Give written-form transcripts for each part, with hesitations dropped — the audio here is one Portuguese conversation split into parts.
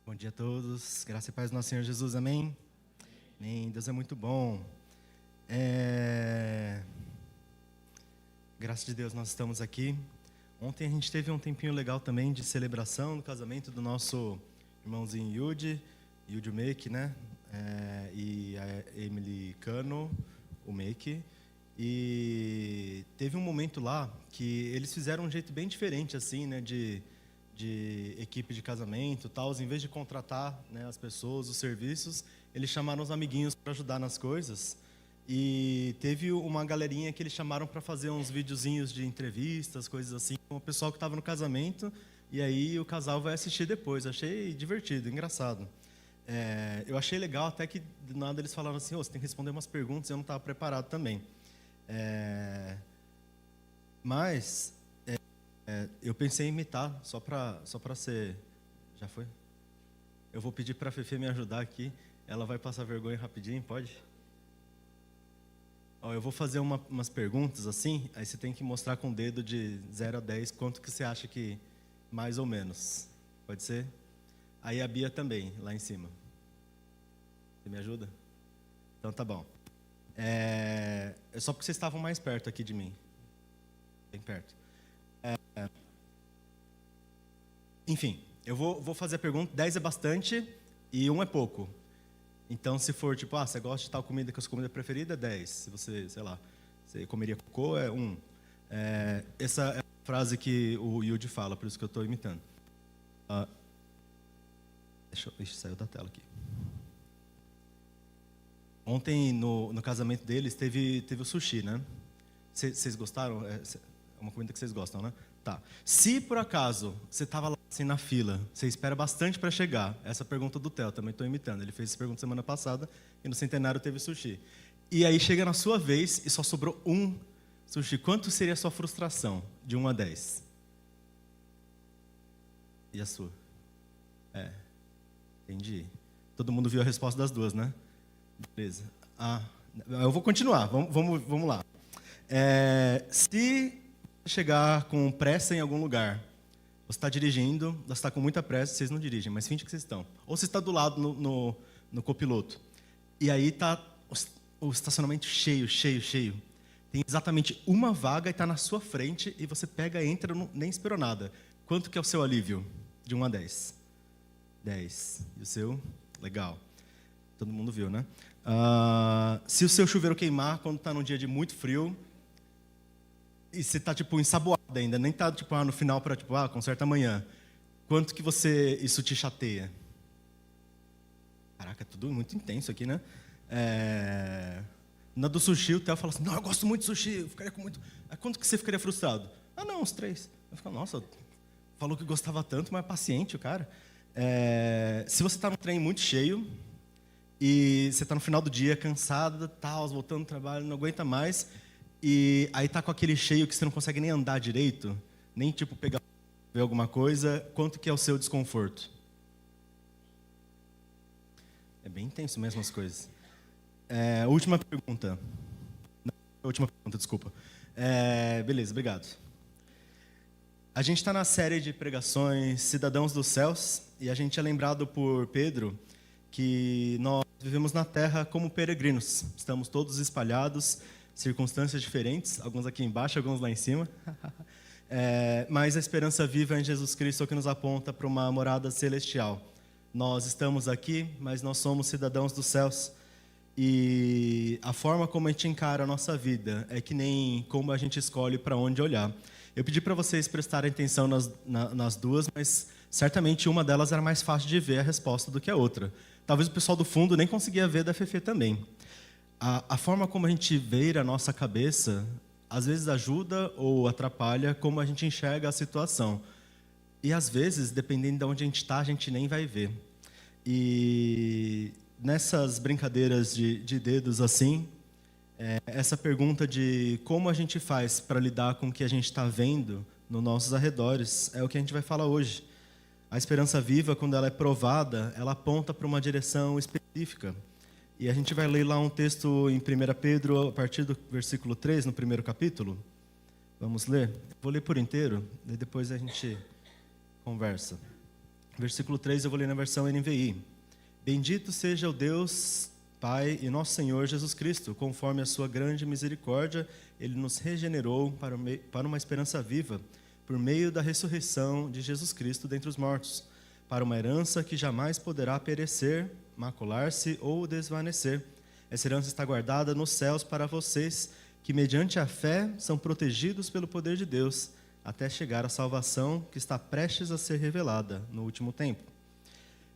Bom dia a todos, graça e paz do nosso Senhor Jesus, amém? Amém, Deus é muito bom. Graças a Deus nós estamos aqui. Ontem a gente teve um tempinho legal também de celebração do casamento do nosso irmãozinho Yudi Make, né? E a Emily Cano, o Make. E teve um momento lá que eles fizeram um jeito bem diferente, assim, né? De equipe de casamento, tal, em vez de contratar, né, as pessoas, os serviços, eles chamaram os amiguinhos para ajudar nas coisas. E teve uma galerinha que eles chamaram para fazer uns videozinhos de entrevistas, coisas assim, com o pessoal que estava no casamento. E aí o casal vai assistir depois. Achei divertido, engraçado. Eu achei legal até que do nada eles falaram assim: você tem que responder umas perguntas. Eu não estava preparado também. Mas eu pensei em imitar, só para ser... Já foi? Eu vou pedir para a Fefe me ajudar aqui. Ela vai passar vergonha rapidinho, pode? Eu vou fazer umas perguntas assim, aí você tem que mostrar com o dedo de 0 a 10 quanto que você acha que mais ou menos. Pode ser? Aí a Bia também, lá em cima. Você me ajuda? Então tá bom. É só porque vocês estavam mais perto aqui de mim. Bem perto. Enfim, eu vou fazer a pergunta. 10 é bastante e 1 é pouco. Então, se for tipo, você gosta de tal comida que é a sua comida preferida, é 10. Se você, sei lá, você comeria cocô, é 1. Essa é a frase que o Yudi fala, por isso que eu estou imitando. Saiu da tela aqui. Ontem, no casamento deles, teve o sushi, né? Vocês gostaram? É uma comida que vocês gostam, né? Tá. Se, por acaso, você estava lá assim, na fila, você espera bastante para chegar. Essa pergunta do Theo, também estou imitando. Ele fez essa pergunta semana passada e no centenário teve sushi. E aí chega na sua vez e só sobrou um sushi. Quanto seria a sua frustração, de 1 a 10? E a sua? Entendi. Todo mundo viu a resposta das duas, né? Beleza. Eu vou continuar. Vamos lá. Se chegar com pressa em algum lugar, você está dirigindo, você está com muita pressa, vocês não dirigem, mas finge que vocês estão. Ou você está do lado no copiloto. E aí está o estacionamento cheio. Tem exatamente uma vaga e está na sua frente, e você pega, entra, nem esperou nada. Quanto que é o seu alívio? De 1 a 10. 10. E o seu? Legal. Todo mundo viu, né? Se o seu chuveiro queimar quando está num dia de muito frio, e você está, tipo, ensaboado ainda, nem está, tipo, no final para, tipo, conserta amanhã. Quanto que isso te chateia? Caraca, é tudo muito intenso aqui, né? Na do sushi, o Theo fala assim: não, eu gosto muito de sushi, eu ficaria com muito... Quanto que você ficaria frustrado? Não, uns 3. Eu fico, nossa, falou que gostava tanto, mas é paciente o cara. Se você está num trem muito cheio, e você está no final do dia, cansado, voltando do trabalho, não aguenta mais... E aí tá com aquele cheio que você não consegue nem andar direito, nem tipo pegar ver alguma coisa, quanto que é o seu desconforto? É bem intenso mesmo as coisas. Última pergunta. Não, última pergunta, desculpa. Beleza, obrigado. A gente está na série de pregações Cidadãos dos Céus, e a gente é lembrado por Pedro que nós vivemos na Terra como peregrinos. Estamos todos espalhados, circunstâncias diferentes, alguns aqui embaixo, alguns lá em cima. Mas a esperança viva em Jesus Cristo é o que nos aponta para uma morada celestial. Nós estamos aqui, mas nós somos cidadãos dos céus. E a forma como a gente encara a nossa vida é que nem como a gente escolhe para onde olhar. Eu pedi para vocês prestarem atenção nas duas, mas certamente uma delas era mais fácil de ver a resposta do que a outra. Talvez o pessoal do fundo nem conseguia ver da Fefe também. A forma como a gente vê a nossa cabeça, às vezes ajuda ou atrapalha como a gente enxerga a situação. E às vezes, dependendo de onde a gente está, a gente nem vai ver. E nessas brincadeiras de dedos assim, essa pergunta de como a gente faz para lidar com o que a gente está vendo nos nossos arredores é o que a gente vai falar hoje. A esperança viva, quando ela é provada, ela aponta para uma direção específica. E a gente vai ler lá um texto em 1 Pedro, a partir do versículo 3, no primeiro capítulo. Vamos ler? Vou ler por inteiro, e depois a gente conversa. Versículo 3 eu vou ler na versão NVI. Bendito seja o Deus, Pai e nosso Senhor Jesus Cristo, conforme a sua grande misericórdia, Ele nos regenerou para uma esperança viva, por meio da ressurreição de Jesus Cristo dentre os mortos, para uma herança que jamais poderá perecer, macular-se ou desvanecer. Essa herança está guardada nos céus para vocês, que mediante a fé são protegidos pelo poder de Deus, até chegar à salvação que está prestes a ser revelada no último tempo.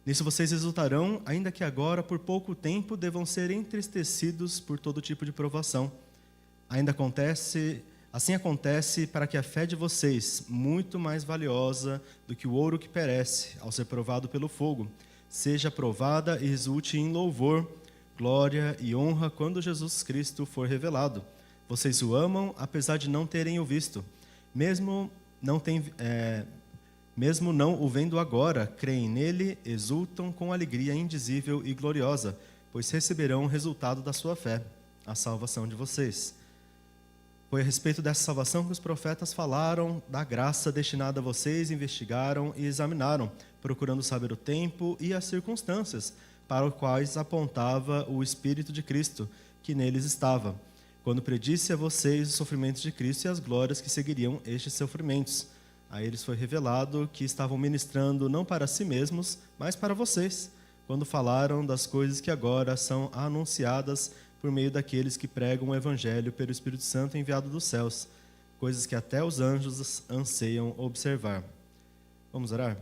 Nisso vocês exultarão, ainda que agora, por pouco tempo, devam ser entristecidos por todo tipo de provação. Assim acontece para que a fé de vocês, muito mais valiosa do que o ouro que perece, ao ser provado pelo fogo, seja provada e resulte em louvor, glória e honra quando Jesus Cristo for revelado. Vocês o amam, apesar de não terem o visto. Mesmo não o vendo agora, creem nele, exultam com alegria indizível e gloriosa, pois receberão o resultado da sua fé, a salvação de vocês. Foi a respeito dessa salvação que os profetas falaram, da graça destinada a vocês, investigaram e examinaram, procurando saber o tempo e as circunstâncias para os quais apontava o Espírito de Cristo, que neles estava, quando predisse a vocês os sofrimentos de Cristo e as glórias que seguiriam estes sofrimentos. A eles foi revelado que estavam ministrando não para si mesmos, mas para vocês, quando falaram das coisas que agora são anunciadas por meio daqueles que pregam o Evangelho pelo Espírito Santo enviado dos céus, coisas que até os anjos anseiam observar. Vamos orar?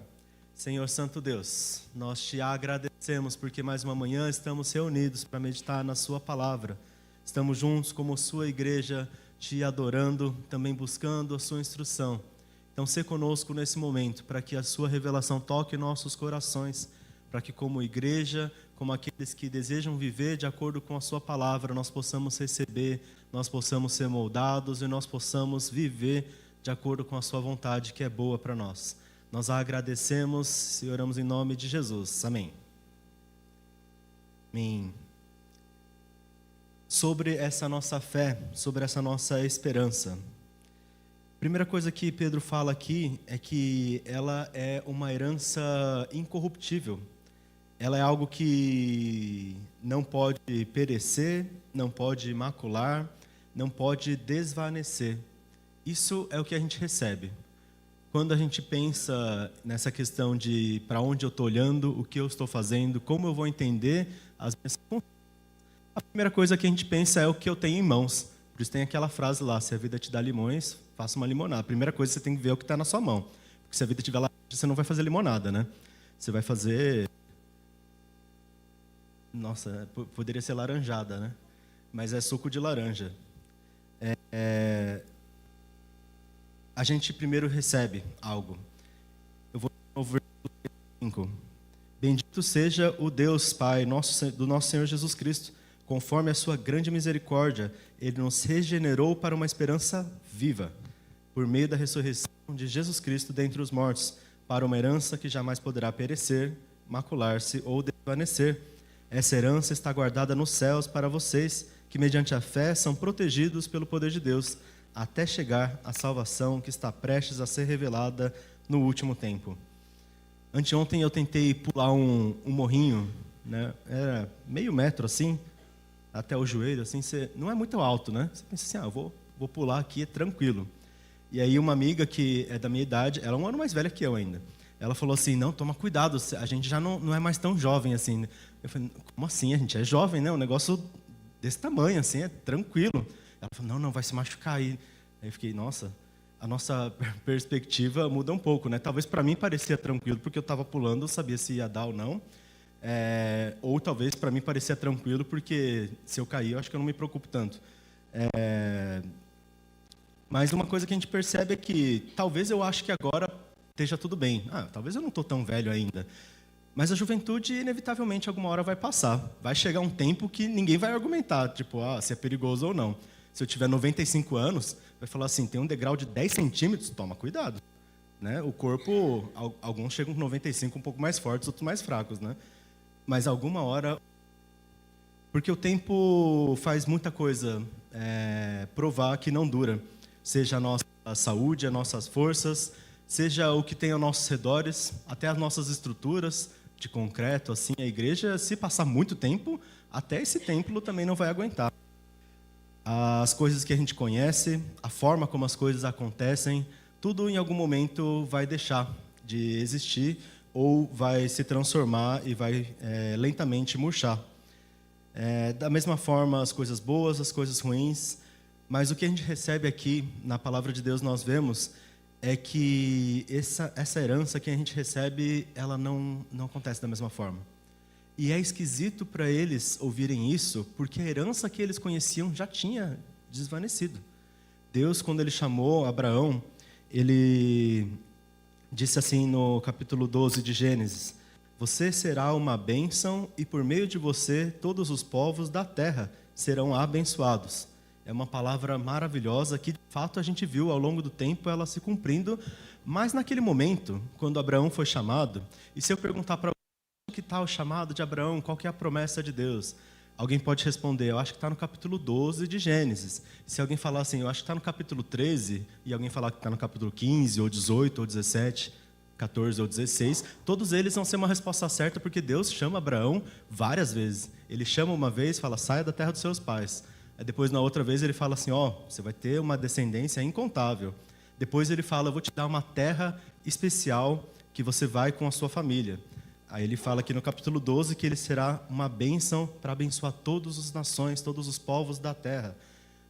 Senhor Santo Deus, nós te agradecemos porque mais uma manhã estamos reunidos para meditar na sua palavra. Estamos juntos como sua igreja, te adorando, também buscando a sua instrução. Então, se conosco nesse momento, para que a sua revelação toque nossos corações, para que como igreja, como aqueles que desejam viver de acordo com a sua palavra, nós possamos receber, nós possamos ser moldados e nós possamos viver de acordo com a sua vontade, que é boa para nós. Nós a agradecemos e oramos em nome de Jesus. Amém. Amém. Sobre essa nossa fé, sobre essa nossa esperança. Primeira coisa que Pedro fala aqui é que ela é uma herança incorruptível. Ela é algo que não pode perecer, não pode macular, não pode desvanecer. Isso é o que a gente recebe. Quando a gente pensa nessa questão de para onde eu estou olhando, o que eu estou fazendo, como eu vou entender as minhas circunstâncias, a primeira coisa que a gente pensa é o que eu tenho em mãos. Por isso tem aquela frase lá, se a vida te dá limões, faça uma limonada. A primeira coisa que você tem que ver é o que está na sua mão. Porque se a vida tiver laranja, você não vai fazer limonada, né? Você vai fazer... Nossa, poderia ser laranjada, né? Mas é suco de laranja. A gente primeiro recebe algo. Eu vou no versículo 5. Bendito seja o Deus, Pai, do nosso Senhor Jesus Cristo. Conforme a sua grande misericórdia, Ele nos regenerou para uma esperança viva, por meio da ressurreição de Jesus Cristo dentre os mortos, para uma herança que jamais poderá perecer, macular-se ou desvanecer. Essa herança está guardada nos céus para vocês, que mediante a fé são protegidos pelo poder de Deus, até chegar à salvação que está prestes a ser revelada no último tempo. Anteontem eu tentei pular um morrinho, né? Era meio metro assim, até o joelho, assim, não é muito alto, né? Você pensa assim, eu vou pular aqui, é tranquilo. E aí uma amiga que é da minha idade, ela é um ano mais velha que eu ainda, ela falou assim, não, toma cuidado, a gente já não é mais tão jovem assim. Eu falei, como assim? A gente é jovem, né? Um negócio desse tamanho, assim, é tranquilo. Ela falou, não, vai se machucar aí. Aí eu fiquei, nossa, a nossa perspectiva muda um pouco, né? Talvez para mim parecia tranquilo, porque eu estava pulando, eu sabia se ia dar ou não. Ou talvez para mim parecia tranquilo, porque se eu cair, eu acho que eu não me preocupo tanto. Mas uma coisa que a gente percebe é que talvez eu ache que agora esteja tudo bem. Talvez eu não estou tão velho ainda. Mas a juventude, inevitavelmente, alguma hora vai passar. Vai chegar um tempo que ninguém vai argumentar, tipo, se é perigoso ou não. Se eu tiver 95 anos, vai falar assim, tem um degrau de 10 centímetros, toma cuidado. Né? O corpo, alguns chegam com 95 um pouco mais fortes, outros mais fracos, né? Mas alguma hora... Porque o tempo faz muita coisa provar que não dura. Seja a nossa saúde, as nossas forças, seja o que tem aos nossos redores, até as nossas estruturas de concreto, assim, a igreja, se passar muito tempo, até esse templo também não vai aguentar. As coisas que a gente conhece, a forma como as coisas acontecem, tudo em algum momento vai deixar de existir ou vai se transformar e vai lentamente murchar. Da mesma forma, as coisas boas, as coisas ruins, mas o que a gente recebe aqui, na palavra de Deus, nós vemos, é que essa herança que a gente recebe, ela não acontece da mesma forma. E é esquisito para eles ouvirem isso, porque a herança que eles conheciam já tinha desvanecido. Deus, quando ele chamou Abraão, ele disse assim no capítulo 12 de Gênesis: você será uma bênção e por meio de você todos os povos da terra serão abençoados. É uma palavra maravilhosa que, de fato, a gente viu ao longo do tempo ela se cumprindo, mas naquele momento, quando Abraão foi chamado, e se eu perguntar para que está o chamado de Abraão, qual que é a promessa de Deus? Alguém pode responder, eu acho que está no capítulo 12 de Gênesis. Se alguém falar assim, eu acho que está no capítulo 13, e alguém falar que está no capítulo 15, ou 18, ou 17, 14 ou 16, todos eles vão ser uma resposta certa, porque Deus chama Abraão várias vezes. Ele chama uma vez, fala, saia da terra dos seus pais. Aí depois, na outra vez, ele fala assim, você vai ter uma descendência incontável. Depois ele fala, eu vou te dar uma terra especial que você vai com a sua família. Aí ele fala aqui no capítulo 12 que ele será uma bênção para abençoar todas as nações, todos os povos da terra.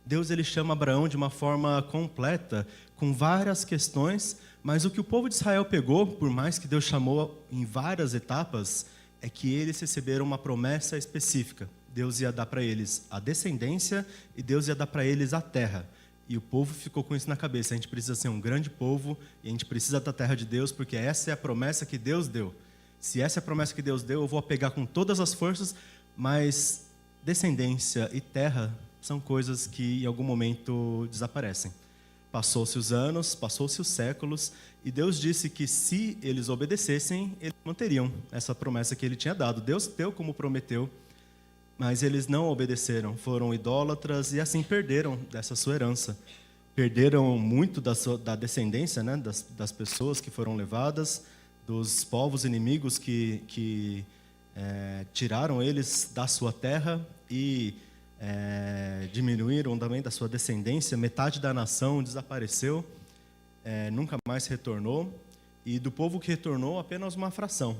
Deus ele chama Abraão de uma forma completa, com várias questões, mas o que o povo de Israel pegou, por mais que Deus chamou em várias etapas, é que eles receberam uma promessa específica. Deus ia dar para eles a descendência e Deus ia dar para eles a terra. E o povo ficou com isso na cabeça, a gente precisa ser um grande povo e a gente precisa da terra de Deus, porque essa é a promessa que Deus deu. Se essa é a promessa que Deus deu, eu vou apegar com todas as forças, mas descendência e terra são coisas que em algum momento desaparecem. Passou-se os anos, passou-se os séculos, e Deus disse que se eles obedecessem, eles manteriam essa promessa que ele tinha dado. Deus deu como prometeu, mas eles não obedeceram, foram idólatras e assim perderam dessa sua herança. Perderam muito da descendência, né, das pessoas que foram levadas, dos povos inimigos que tiraram eles da sua terra e diminuíram também da sua descendência. Metade da nação desapareceu, nunca mais retornou, e do povo que retornou, apenas uma fração.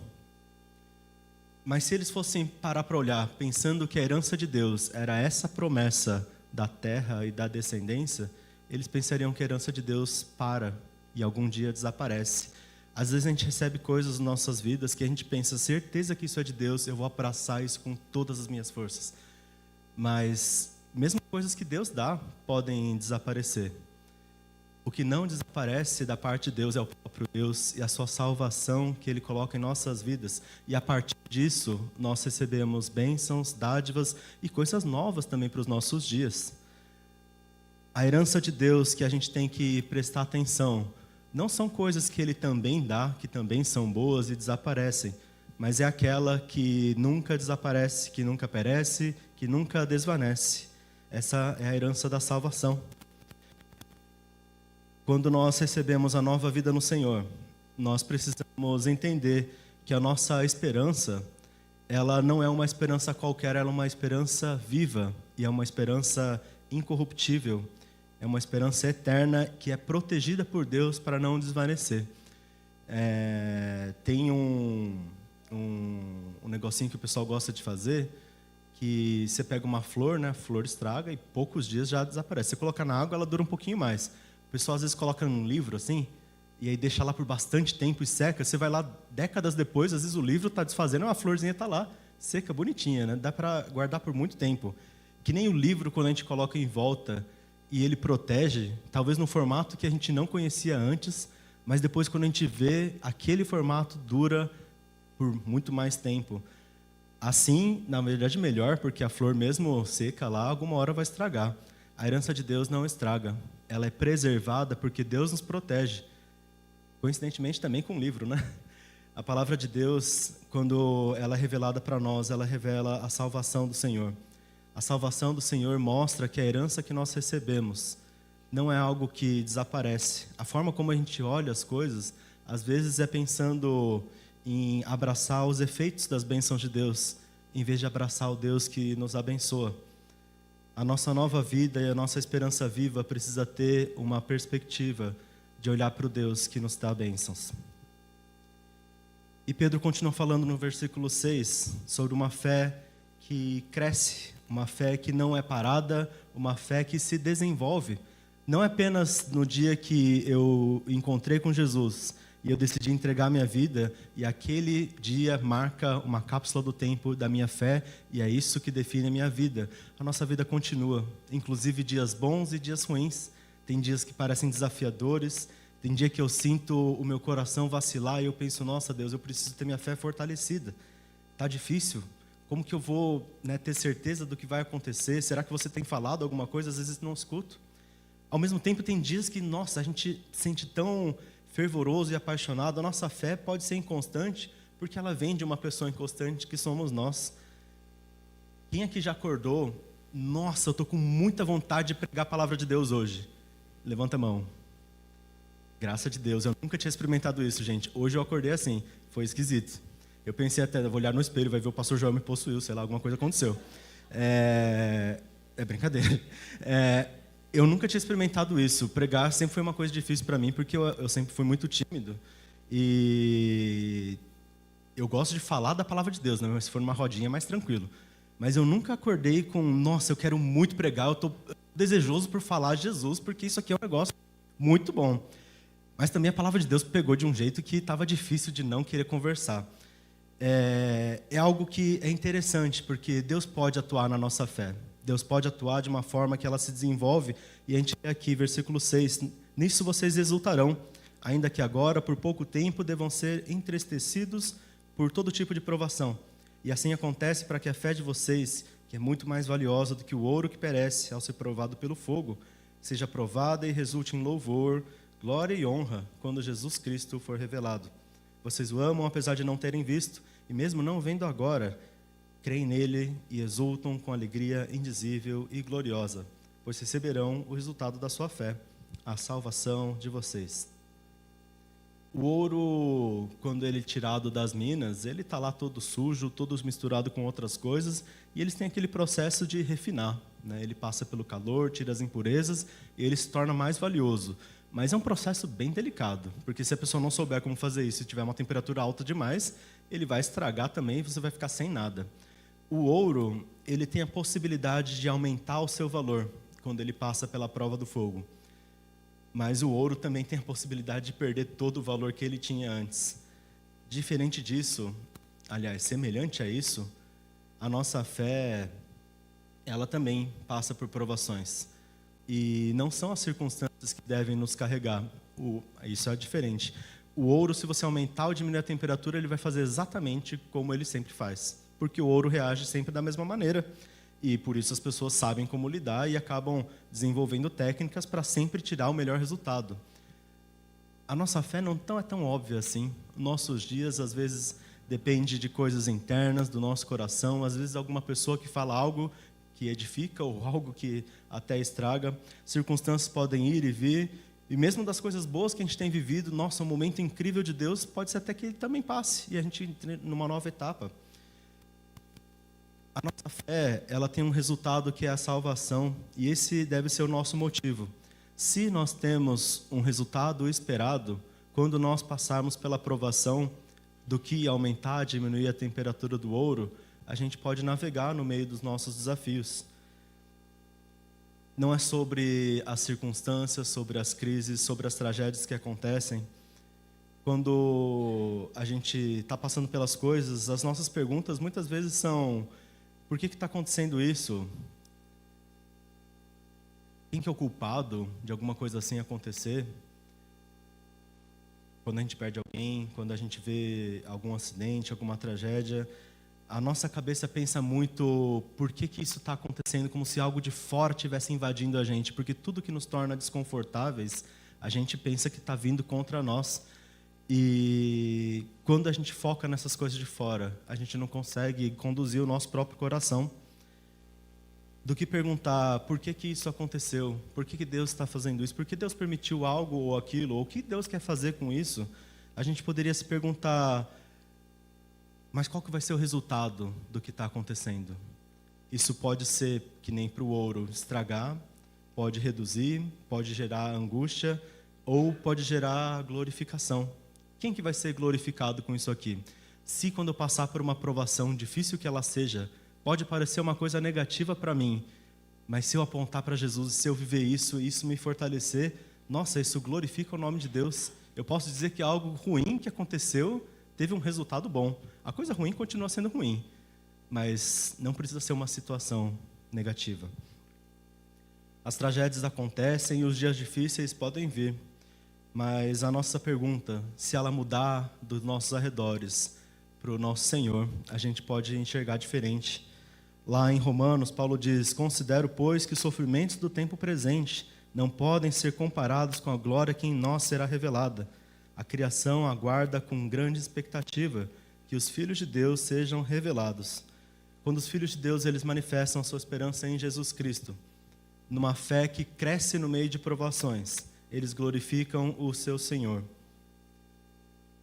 Mas se eles fossem parar para olhar, pensando que a herança de Deus era essa promessa da terra e da descendência, eles pensariam que a herança de Deus para e algum dia desaparece. Às vezes a gente recebe coisas nas nossas vidas que a gente pensa, certeza que isso é de Deus, eu vou abraçar isso com todas as minhas forças. Mas mesmo coisas que Deus dá podem desaparecer. O que não desaparece da parte de Deus é o próprio Deus e a sua salvação que Ele coloca em nossas vidas. E a partir disso, nós recebemos bênçãos, dádivas e coisas novas também para os nossos dias. A herança de Deus que a gente tem que prestar atenção não são coisas que Ele também dá, que também são boas e desaparecem, mas é aquela que nunca desaparece, que nunca perece, que nunca desvanece. Essa é a herança da salvação. Quando nós recebemos a nova vida no Senhor, nós precisamos entender que a nossa esperança, ela não é uma esperança qualquer, ela é uma esperança viva e é uma esperança incorruptível. É uma esperança eterna que é protegida por Deus para não desvanecer. Tem um negocinho que o pessoal gosta de fazer, que você pega uma flor, né? A flor estraga e poucos dias já desaparece. Você coloca na água, ela dura um pouquinho mais. O pessoal às vezes coloca num livro assim, e aí deixa lá por bastante tempo e seca. Você vai lá décadas depois, às vezes o livro está desfazendo, a florzinha está lá, seca, bonitinha, né? Dá para guardar por muito tempo. Que nem o livro, quando a gente coloca em volta e ele protege, talvez no formato que a gente não conhecia antes, mas depois quando a gente vê, aquele formato dura por muito mais tempo. Assim, na verdade, melhor, porque a flor mesmo seca lá, alguma hora vai estragar. A herança de Deus não estraga. Ela é preservada porque Deus nos protege. Coincidentemente também com o livro, né? A palavra de Deus, quando ela é revelada para nós, ela revela a salvação do Senhor. A salvação do Senhor mostra que a herança que nós recebemos não é algo que desaparece. A forma como a gente olha as coisas, às vezes é pensando em abraçar os efeitos das bênçãos de Deus, em vez de abraçar o Deus que nos abençoa. A nossa nova vida e a nossa esperança viva precisa ter uma perspectiva de olhar para o Deus que nos dá bênçãos. E Pedro continua falando no versículo 6 sobre uma fé que cresce, uma fé que não é parada, uma fé que se desenvolve. Não é apenas no dia que eu encontrei com Jesus e eu decidi entregar minha vida, e aquele dia marca uma cápsula do tempo da minha fé, e é isso que define a minha vida. A nossa vida continua, inclusive dias bons e dias ruins. Tem dias que parecem desafiadores, tem dia que eu sinto o meu coração vacilar e eu penso, nossa Deus, eu preciso ter minha fé fortalecida. Está difícil? Como que eu vou, ter certeza do que vai acontecer? Será que você tem falado alguma coisa? Às vezes não escuto. Ao mesmo tempo, tem dias que, nossa, a gente sente tão fervoroso e apaixonado. A nossa fé pode ser inconstante, porque ela vem de uma pessoa inconstante que somos nós. Quem aqui já acordou? Nossa, eu estou com muita vontade de pregar a palavra de Deus hoje. Levanta a mão. Graças a Deus, eu nunca tinha experimentado isso, gente. Hoje eu acordei assim, foi esquisito. Eu pensei até, vou olhar no espelho, vai ver o pastor João me possuiu, sei lá, alguma coisa aconteceu. É brincadeira. Eu nunca tinha experimentado isso. Pregar sempre foi uma coisa difícil para mim, porque eu sempre fui muito tímido. E eu gosto de falar da palavra de Deus, mas se for numa rodinha é mais tranquilo. Mas eu nunca acordei com, nossa, eu quero muito pregar, eu estou desejoso por falar de Jesus, porque isso aqui é um negócio muito bom. Mas também a palavra de Deus pegou de um jeito que estava difícil de não querer conversar. É algo que é interessante, porque Deus pode atuar na nossa fé. Deus pode atuar de uma forma que ela se desenvolve, e a gente vê aqui, versículo 6, nisso vocês exultarão, ainda que agora, por pouco tempo, devam ser entristecidos por todo tipo de provação. E assim acontece para que a fé de vocês, que é muito mais valiosa do que o ouro que perece ao ser provado pelo fogo, seja provada e resulte em louvor, glória e honra, quando Jesus Cristo for revelado. Vocês o amam apesar de não terem visto, e mesmo não vendo agora, creem nele e exultam com alegria indizível e gloriosa, pois receberão o resultado da sua fé, a salvação de vocês. O ouro, quando ele é tirado das minas, ele está lá todo sujo, todo misturado com outras coisas, e eles têm aquele processo de refinar. Ele passa pelo calor, tira as impurezas, e ele se torna mais valioso. Mas é um processo bem delicado, porque se a pessoa não souber como fazer isso e tiver uma temperatura alta demais, ele vai estragar também e você vai ficar sem nada. O ouro, ele tem a possibilidade de aumentar o seu valor quando ele passa pela prova do fogo. Mas o ouro também tem a possibilidade de perder todo o valor que ele tinha antes. Diferente disso, aliás, semelhante a isso, a nossa fé, ela também passa por provações. E não são as circunstâncias que devem nos carregar. Isso é diferente. O ouro, se você aumentar ou diminuir a temperatura, ele vai fazer exatamente como ele sempre faz. Porque o ouro reage sempre da mesma maneira. E por isso as pessoas sabem como lidar e acabam desenvolvendo técnicas para sempre tirar o melhor resultado. A nossa fé não é tão óbvia assim. Nossos dias, às vezes, depende de coisas internas do nosso coração. Às vezes, alguma pessoa que fala algo que edifica ou algo que até estraga. Circunstâncias podem ir e vir. E mesmo das coisas boas que a gente tem vivido, nossa, um momento incrível de Deus, pode ser até que ele também passe e a gente entre numa nova etapa. A nossa fé, ela tem um resultado que é a salvação, e esse deve ser o nosso motivo. Se nós temos um resultado esperado, quando nós passarmos pela provação do que aumentar, diminuir a temperatura do ouro, a gente pode navegar no meio dos nossos desafios. Não é sobre as circunstâncias, sobre as crises, sobre as tragédias que acontecem. Quando a gente está passando pelas coisas, as nossas perguntas muitas vezes são: por que está acontecendo isso? Quem que é o culpado de alguma coisa assim acontecer? Quando a gente perde alguém, quando a gente vê algum acidente, alguma tragédia, a nossa cabeça pensa muito: por que isso está acontecendo? Como se algo de fora estivesse invadindo a gente. Porque tudo que nos torna desconfortáveis, a gente pensa que está vindo contra nós. E quando a gente foca nessas coisas de fora, a gente não consegue conduzir o nosso próprio coração. do que perguntar por que que isso aconteceu, por que que Deus está fazendo isso, por que Deus permitiu algo ou aquilo, ou o que Deus quer fazer com isso, a gente poderia se perguntar, mas qual que vai ser o resultado do que está acontecendo? Isso pode ser, que nem para o ouro, estragar, pode reduzir, pode gerar angústia, ou pode gerar glorificação. Quem que vai ser glorificado com isso aqui? Se quando eu passar por uma provação, difícil que ela seja, pode parecer uma coisa negativa para mim, mas se eu apontar para Jesus, se eu viver isso, e isso me fortalecer, nossa, isso glorifica o nome de Deus. Eu posso dizer que algo ruim que aconteceu teve um resultado bom. A coisa ruim continua sendo ruim, mas não precisa ser uma situação negativa. As tragédias acontecem e os dias difíceis podem vir, mas a nossa pergunta, se ela mudar dos nossos arredores para o nosso Senhor, a gente pode enxergar diferente. Lá em Romanos, Paulo diz: considero, pois, que os sofrimentos do tempo presente não podem ser comparados com a glória que em nós será revelada. A criação aguarda com grande expectativa que os filhos de Deus sejam revelados. Quando os filhos de Deus eles manifestam a sua esperança em Jesus Cristo, numa fé que cresce no meio de provações, eles glorificam o seu Senhor.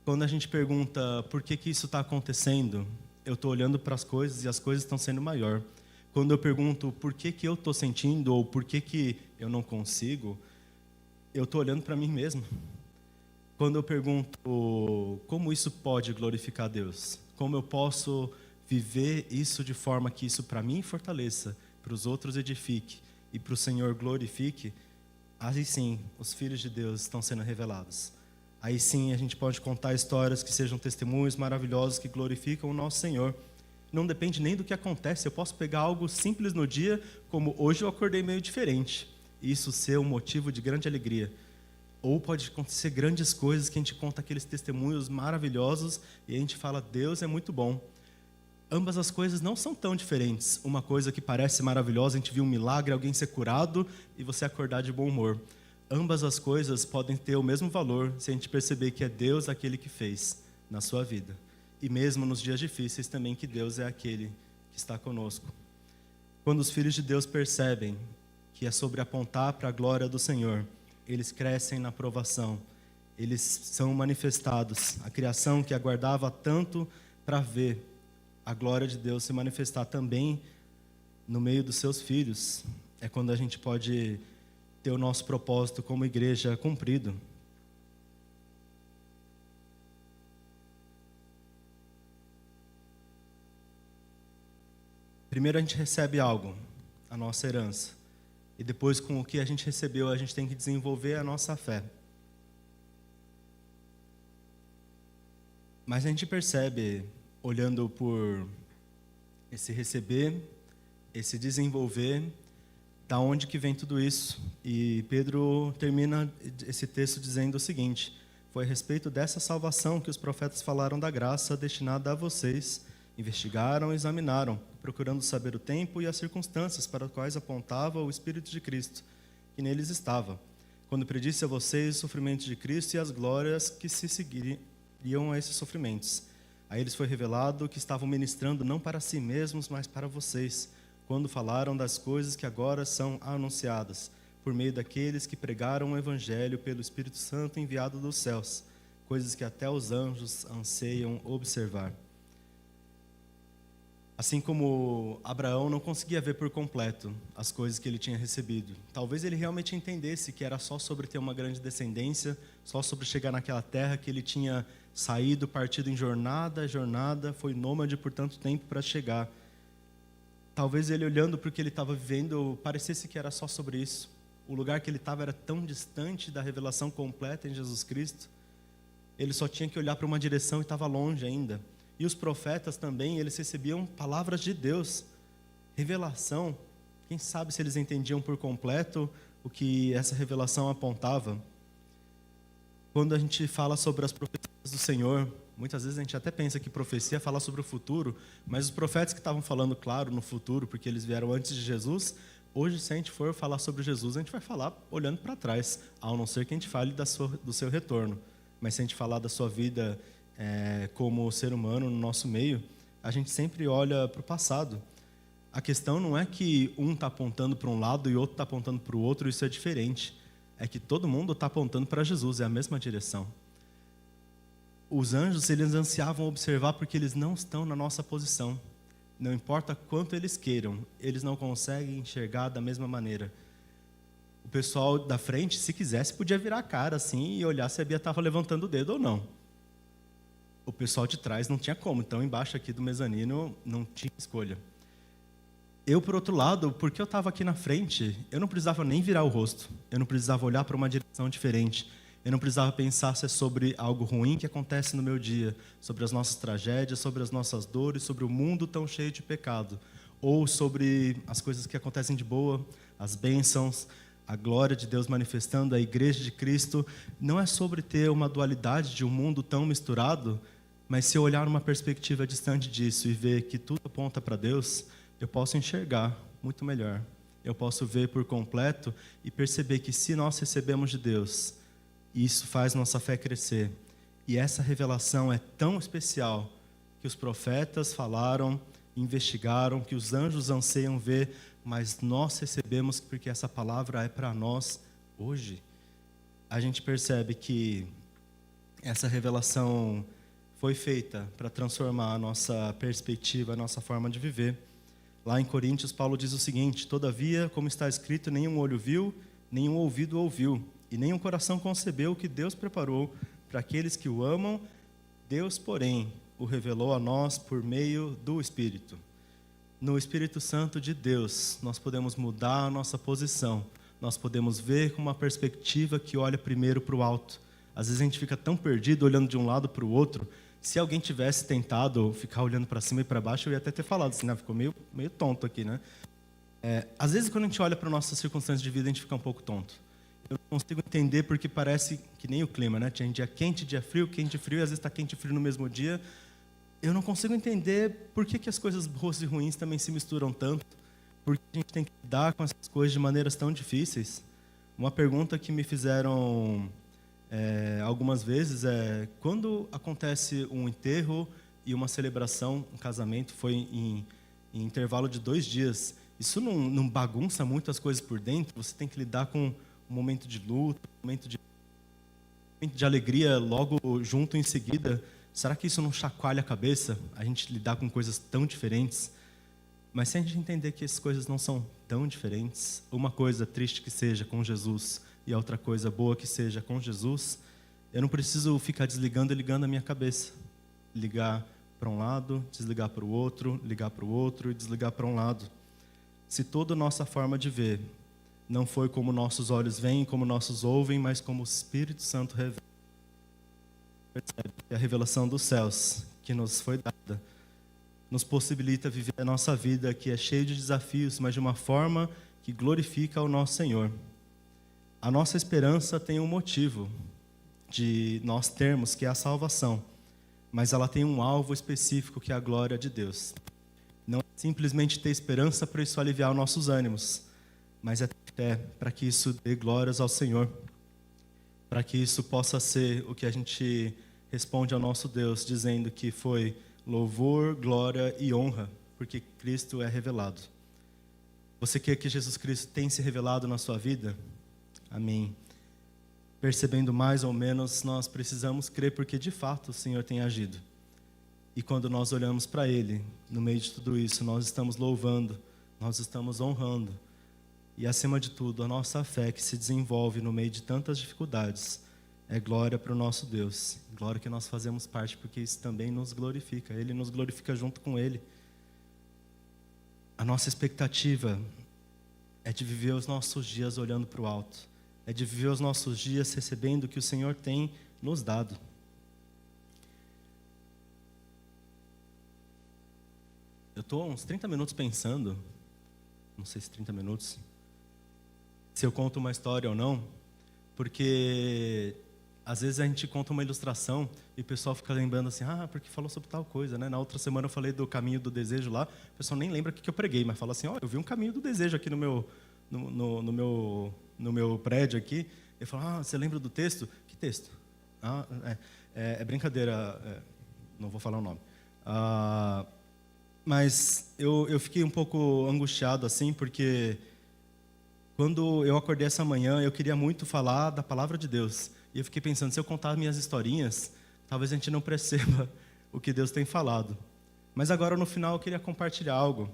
Quando a gente pergunta por que que isso está acontecendo, eu estou olhando para as coisas e as coisas estão sendo maior. Quando eu pergunto por que que eu estou sentindo ou por que que eu não consigo, eu estou olhando para mim mesmo. Quando eu pergunto como isso pode glorificar a Deus, como eu posso viver isso de forma que isso para mim fortaleça, para os outros edifique e para o Senhor glorifique, aí sim os filhos de Deus estão sendo revelados. Aí sim a gente pode contar histórias que sejam testemunhos maravilhosos que glorificam o nosso Senhor. Não depende nem do que acontece, eu posso pegar algo simples no dia, como hoje eu acordei meio diferente, e isso ser um motivo de grande alegria. Ou pode acontecer grandes coisas que a gente conta aqueles testemunhos maravilhosos e a gente fala, Deus é muito bom. Ambas as coisas não são tão diferentes. Uma coisa que parece maravilhosa, a gente viu um milagre, alguém ser curado e você acordar de bom humor. Ambas as coisas podem ter o mesmo valor se a gente perceber que é Deus aquele que fez na sua vida. E mesmo nos dias difíceis também que Deus é aquele que está conosco. Quando os filhos de Deus percebem que é sobre apontar para a glória do Senhor, eles crescem na provação, eles são manifestados. A criação que aguardava tanto para ver a glória de Deus se manifestar também no meio dos seus filhos, é quando a gente pode ter o nosso propósito como igreja cumprido. Primeiro a gente recebe algo, a nossa herança. E depois, com o que a gente recebeu, a gente tem que desenvolver a nossa fé. Mas a gente percebe, olhando por esse receber, esse desenvolver, da onde que vem tudo isso. E Pedro termina esse texto dizendo o seguinte: foi a respeito dessa salvação que os profetas falaram da graça destinada a vocês, investigaram e examinaram, procurando saber o tempo e as circunstâncias para as quais apontava o Espírito de Cristo, que neles estava, quando predisse a vocês os sofrimentos de Cristo e as glórias que se seguiriam a esses sofrimentos. A eles foi revelado que estavam ministrando não para si mesmos, mas para vocês, quando falaram das coisas que agora são anunciadas, por meio daqueles que pregaram o Evangelho pelo Espírito Santo enviado dos céus, coisas que até os anjos anseiam observar. Assim como Abraão não conseguia ver por completo as coisas que ele tinha recebido. Talvez ele realmente entendesse que era só sobre ter uma grande descendência, só sobre chegar naquela terra que ele tinha saído, partido em jornada, foi nômade por tanto tempo para chegar. Talvez ele, olhando para o que ele estava vivendo, parecesse que era só sobre isso. O lugar que ele estava era tão distante da revelação completa em Jesus Cristo. Ele só tinha que olhar para uma direção e estava longe ainda. E os profetas também, eles recebiam palavras de Deus, revelação. Quem sabe se eles entendiam por completo o que essa revelação apontava. Quando a gente fala sobre as profecias do Senhor, muitas vezes a gente até pensa que profecia fala sobre o futuro, mas os profetas que estavam falando, claro, no futuro, porque eles vieram antes de Jesus, hoje, se a gente for falar sobre Jesus, a gente vai falar olhando para trás, ao não ser que a gente fale do seu retorno. Mas se a gente falar da sua vida como ser humano no nosso meio, a gente sempre olha para o passado. a questão não é que um está apontando para um lado e outro está apontando para o outro, isso é diferente. É que todo mundo está apontando para Jesus, é a mesma direção. Os anjos, eles ansiavam observar porque eles não estão na nossa posição. Não importa quanto eles queiram, eles não conseguem enxergar da mesma maneira. O pessoal da frente, se quisesse, podia virar a cara assim e olhar se a Bia estava levantando o dedo ou não. O pessoal de trás não tinha como, então embaixo aqui do mezanino não tinha escolha. Eu, por outro lado, porque eu estava aqui na frente, eu não precisava nem virar o rosto, eu não precisava olhar para uma direção diferente, eu não precisava pensar se é sobre algo ruim que acontece no meu dia, sobre as nossas tragédias, sobre as nossas dores, sobre o mundo tão cheio de pecado, ou sobre as coisas que acontecem de boa, as bênçãos, a glória de Deus manifestando, a igreja de Cristo. Não é sobre ter uma dualidade de um mundo tão misturado, mas se eu olhar uma perspectiva distante disso e ver que tudo aponta para Deus, eu posso enxergar muito melhor. Eu posso ver por completo e perceber que se nós recebemos de Deus, isso faz nossa fé crescer. E essa revelação é tão especial que os profetas falaram, investigaram, que os anjos anseiam ver, mas nós recebemos porque essa palavra é para nós hoje. A gente percebe que essa revelação foi feita para transformar a nossa perspectiva, a nossa forma de viver. Lá em Coríntios, Paulo diz o seguinte: todavia, como está escrito, nenhum olho viu, nenhum ouvido ouviu, e nenhum coração concebeu o que Deus preparou para aqueles que o amam. Deus, porém, o revelou a nós por meio do Espírito. No Espírito Santo de Deus, nós podemos mudar a nossa posição, nós podemos ver com uma perspectiva que olha primeiro para o alto. Às vezes a gente fica tão perdido olhando de um lado para o outro. Se alguém tivesse tentado ficar olhando para cima e para baixo, eu ia até ter falado assim, né? Ficou meio tonto aqui, né? Às vezes, quando a gente olha para nossas circunstâncias de vida, a gente fica um pouco tonto. Eu não consigo entender porque parece que nem o clima, né? Tinha dia quente, dia frio, quente e frio, e às vezes está quente e frio no mesmo dia. Eu não consigo entender por que as coisas boas e ruins também se misturam tanto. Por que a gente tem que lidar com essas coisas de maneiras tão difíceis. Uma pergunta que me fizeram algumas vezes é: quando acontece um enterro e uma celebração, um casamento, foi em intervalo de 2 dias, isso não bagunça muito as coisas por dentro? Você tem que lidar com um momento de luto, um momento de alegria logo junto em seguida. Será que isso não chacoalha a cabeça, a gente lidar com coisas tão diferentes? Mas se a gente entender que essas coisas não são tão diferentes, uma coisa triste que seja com Jesus e a outra coisa boa que seja com Jesus, eu não preciso ficar desligando e ligando a minha cabeça. Ligar para um lado, desligar para o outro, ligar para o outro e desligar para um lado. Se toda a nossa forma de ver não foi como nossos olhos veem, como nossos ouvem, mas como o Espírito Santo revela, percebe que a revelação dos céus que nos foi dada nos possibilita viver a nossa vida, que é cheia de desafios, mas de uma forma que glorifica ao nosso Senhor. A nossa esperança tem um motivo de nós termos, que é a salvação, mas ela tem um alvo específico, que é a glória de Deus. Não é simplesmente ter esperança para isso aliviar os nossos ânimos, mas é ter fé para que isso dê glórias ao Senhor, para que isso possa ser o que a gente responde ao nosso Deus, dizendo que foi louvor, glória e honra, porque Cristo é revelado. Você quer que Jesus Cristo tenha se revelado na sua vida? Amém. Percebendo mais ou menos, nós precisamos crer, porque de fato o Senhor tem agido. E quando nós olhamos para Ele, no meio de tudo isso, nós estamos louvando, nós estamos honrando. E acima de tudo, a nossa fé que se desenvolve no meio de tantas dificuldades é glória para o nosso Deus. Glória que nós fazemos parte, porque isso também nos glorifica. Ele nos glorifica junto com Ele. A nossa expectativa é de viver os nossos dias olhando para o alto. É de viver os nossos dias recebendo o que o Senhor tem nos dado. Eu estou uns 30 minutos pensando, não sei se 30 minutos, se eu conto uma história ou não, porque às vezes a gente conta uma ilustração e o pessoal fica lembrando assim, porque falou sobre tal coisa, né? Na outra semana eu falei do caminho do desejo lá, o pessoal nem lembra o que eu preguei, mas fala assim, eu vi um caminho do desejo aqui no meu prédio aqui. Eu falo, você lembra do texto? Que texto? É brincadeira, não vou falar o nome. Mas eu fiquei um pouco angustiado, assim, porque quando eu acordei essa manhã, eu queria muito falar da palavra de Deus. E eu fiquei pensando, se eu contar minhas historinhas, talvez a gente não perceba o que Deus tem falado. Mas agora, no final, eu queria compartilhar algo.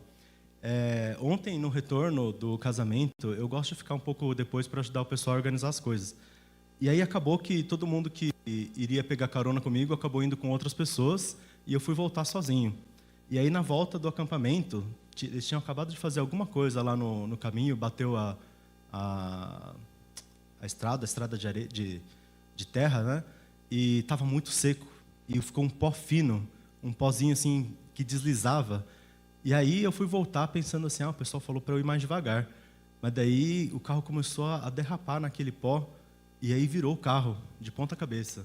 Ontem, no retorno do casamento, eu gosto de ficar um pouco depois para ajudar o pessoal a organizar as coisas. E aí acabou que todo mundo que iria pegar carona comigo acabou indo com outras pessoas e eu fui voltar sozinho. E aí, na volta do acampamento, eles tinham acabado de fazer alguma coisa lá no caminho, bateu a estrada de terra, né? E estava muito seco. E ficou um pó fino, um pozinho assim que deslizava. E aí eu fui voltar pensando assim, o pessoal falou para eu ir mais devagar. Mas daí o carro começou a derrapar naquele pó e aí virou o carro de ponta cabeça.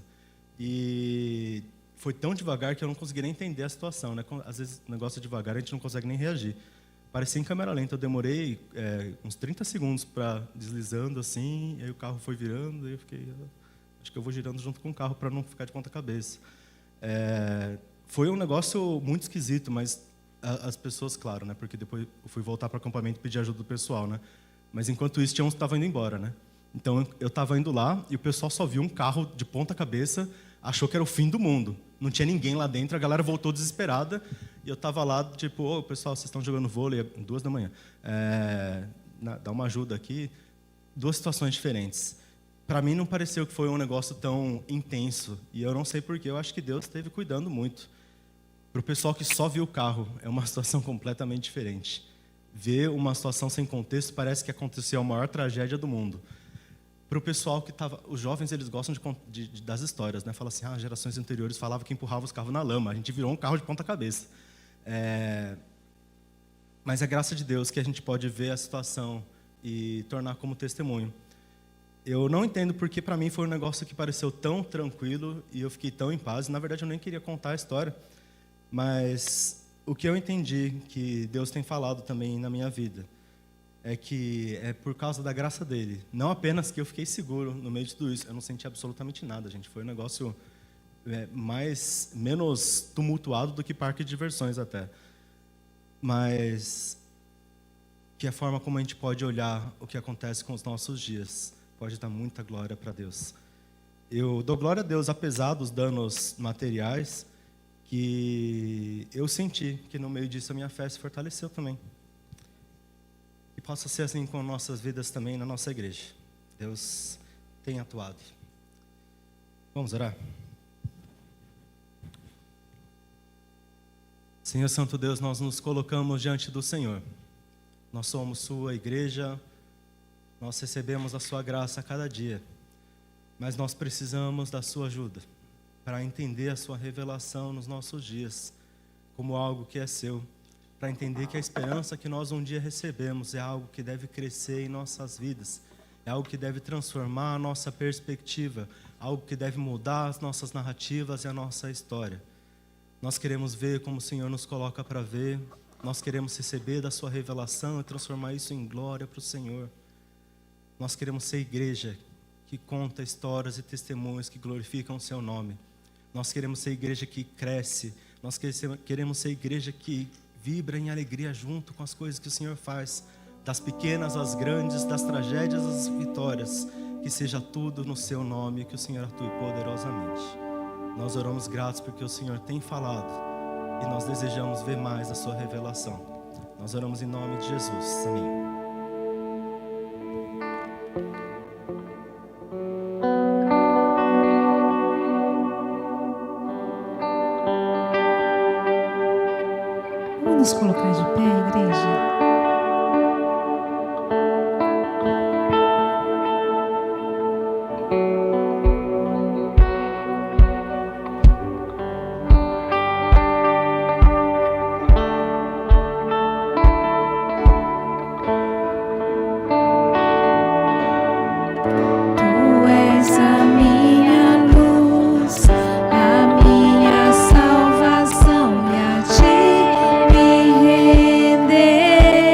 E foi tão devagar que eu não consegui nem entender a situação, né? Às vezes o negócio é devagar, a gente não consegue nem reagir. Parecia em câmera lenta, eu demorei uns 30 segundos para deslizando assim, e aí o carro foi virando, e eu fiquei, acho que eu vou girando junto com o carro para não ficar de ponta cabeça. Foi um negócio muito esquisito, mas as pessoas, claro, né? Porque depois eu fui voltar para o acampamento e pedir ajuda do pessoal, né? Mas enquanto isso, tinha uns que estavam indo embora, né? Então eu estava indo lá e o pessoal só viu um carro de ponta cabeça, achou que era o fim do mundo. Não tinha ninguém lá dentro, a galera voltou desesperada e eu estava lá, tipo, pessoal, vocês estão jogando vôlei 2 da manhã. Dá uma ajuda aqui. 2 situações diferentes. Para mim não pareceu que foi um negócio tão intenso e eu não sei porquê, eu acho que Deus esteve cuidando muito. Para o pessoal que só viu o carro, é uma situação completamente diferente. Ver uma situação sem contexto parece que aconteceu a maior tragédia do mundo. Para o pessoal que estava... Os jovens, eles gostam das histórias, né? Fala assim, gerações anteriores falavam que empurrava os carros na lama. A gente virou um carro de ponta cabeça. Mas é graça de Deus que a gente pode ver a situação e tornar como testemunho. Eu não entendo porque, para mim, foi um negócio que pareceu tão tranquilo e eu fiquei tão em paz. Na verdade, eu nem queria contar a história. Mas o que eu entendi que Deus tem falado também na minha vida é que é por causa da graça dele. Não apenas que eu fiquei seguro no meio de tudo isso. Eu não senti absolutamente nada, gente. Foi um negócio menos tumultuado do que parque de diversões até. Mas que a forma como a gente pode olhar o que acontece com os nossos dias pode dar muita glória para Deus. Eu dou glória a Deus, apesar dos danos materiais, que eu senti que no meio disso a minha fé se fortaleceu também. E possa ser assim com nossas vidas também na nossa igreja. Deus tem atuado. Vamos orar? Senhor Santo Deus, nós nos colocamos diante do Senhor. Nós somos sua igreja, nós recebemos a sua graça a cada dia, mas nós precisamos da sua ajuda para entender a sua revelação nos nossos dias como algo que é seu, para entender que a esperança que nós um dia recebemos é algo que deve crescer em nossas vidas, é algo que deve transformar a nossa perspectiva, algo que deve mudar as nossas narrativas e a nossa história. Nós queremos ver como o Senhor nos coloca para ver, nós queremos receber da sua revelação e transformar isso em glória para o Senhor. Nós queremos ser igreja que conta histórias e testemunhos que glorificam o seu nome. Nós queremos ser igreja que cresce. Nós queremos ser igreja que vibra em alegria junto com as coisas que o Senhor faz. Das pequenas às grandes, das tragédias às vitórias. Que seja tudo no seu nome, que o Senhor atue poderosamente. Nós oramos gratos porque o Senhor tem falado. E nós desejamos ver mais a sua revelação. Nós oramos em nome de Jesus. Amém. Vamos nos colocar de pé, igreja? Render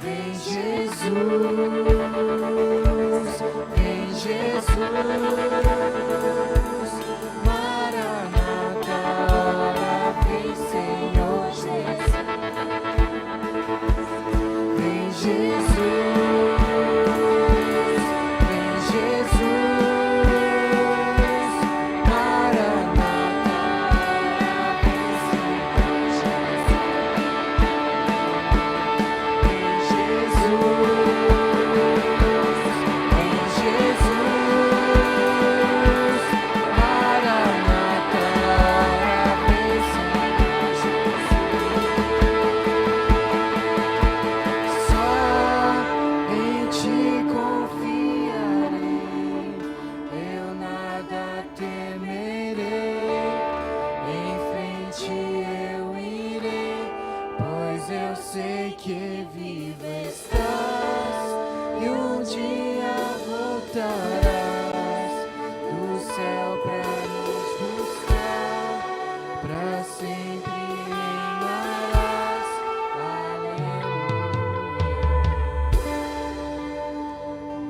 Vem Jesus, vem Jesus, Maranata, vem Senhor Jesus, vem Jesus, vem Jesus, Maranata, vem Senhor Jesus, vem Jesus, Maranata, vem Senhor Jesus. Só em ti confiarei, eu nada temerei, em frente eu irei, pois eu sei que vivo estás e um dia voltarás do céu pra nos buscar, pra sempre reinarás.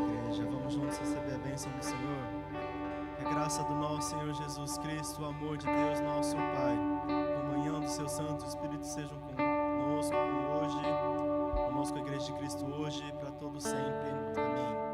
Igreja, vamos juntos receber a bênção do Senhor. Que a graça do nosso Senhor Jesus Cristo, o amor de Deus, nosso Pai, a comunhão do seu Santo Espírito sejam conosco hoje, conosco a Igreja de Cristo hoje e para todo sempre. Amém.